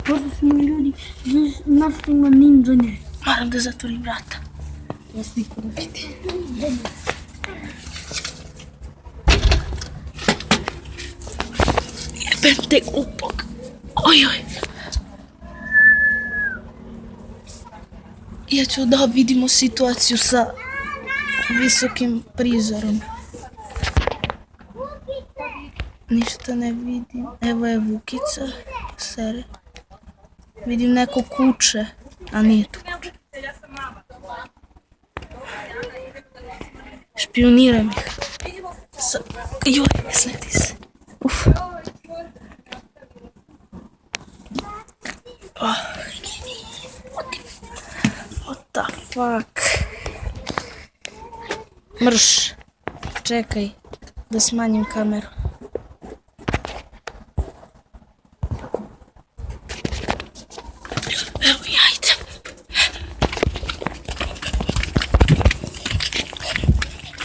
Možda smo ljudi, našto ima ninja nje. Moram da zatvorim vrata. Vas niko ne vidi. Jebem te glupog. Ojoj. Ja ću da vidimo situaciju sa visokim prizorom. Ništa ne vidim. Evo je Vukica. Sere. Vidim neko kuće, a nije tu kuće. Špioniram ih. Joj, sneti se. Uf. What the fuck? Mrš. Čekaj da smanjim kameru. Evo ja idem.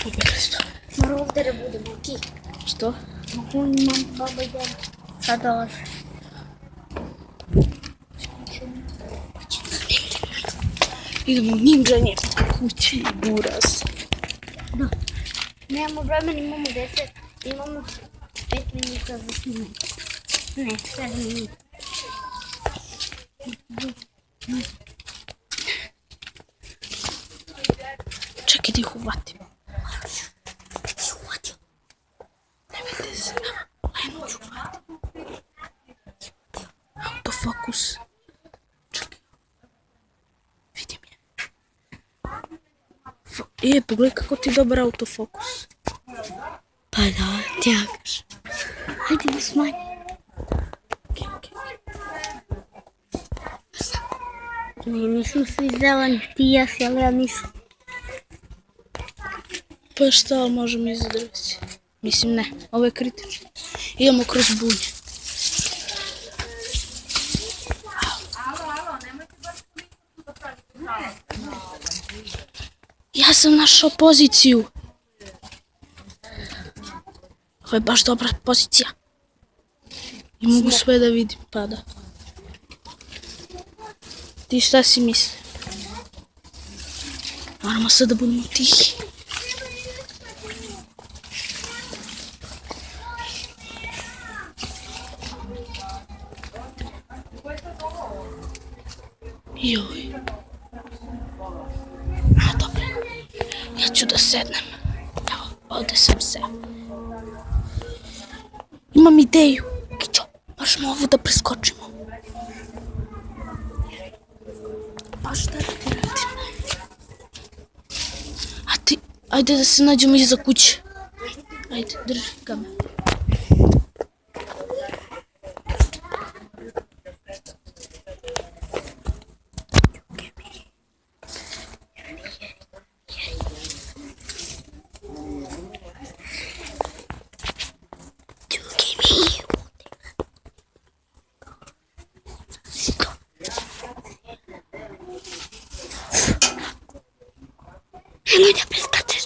Pobjegli smo. Mora ovdje da budemo, ti. Što? Mogu imam baba i deda. Sad dolaze. Idemo ninjanje kući, buraz. Da. Nemamo vremena, imamo 10, imamo 5 minuta za snimanje. Ne, 7 minuta. Čekaj da ih uvatim. Ne vidi se. Ajmo ću uvatim. Autofokus. Čekaj. Vidim je. Pogledaj kako ti je dobar autofokus. Pa da, tjagaš. Hajde da smanji. Ne, nismo svi zeleni, ti i ja si, ali ja nisam. Pa šta, ali možemo i zadrviti. Mislim ne, ovo je kritično. Idemo kroz bunje. Ja sam našao poziciju. Ovo je baš dobra pozicija. I mogu sve da vidim, pa da. Ti šta si misli? Moramo sad da budemo tihi. Joj. A dobro. Ja ću da sednem. Evo, ovdje sam se. Imam ideju. Kićo, možemo ovo da preskočimo. Pa šta da ti radim? A ti, ajde da se nađemo iza kuće. Ajde, drži kameru. Nemoj da preskačeš.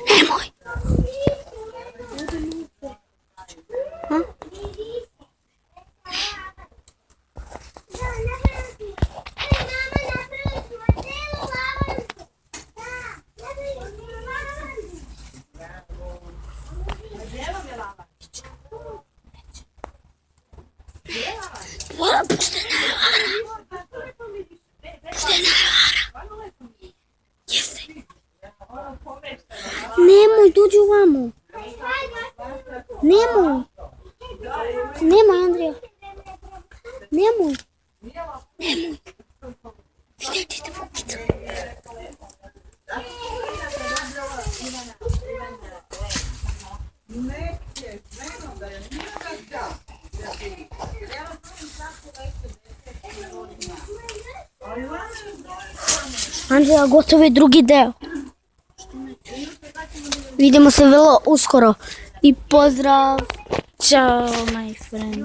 Nemoj. Pusti najvara. Pusti najvara. Jeste. Nemoj, dođi ovamo. Nemoj. Nemoj, Andrija. Nemoj. Nemoj. Vidite te Vukica. Andrija, gotov je drugi deo. Vidimo se vrlo uskoro. I pozdrav. Ćao, my friend.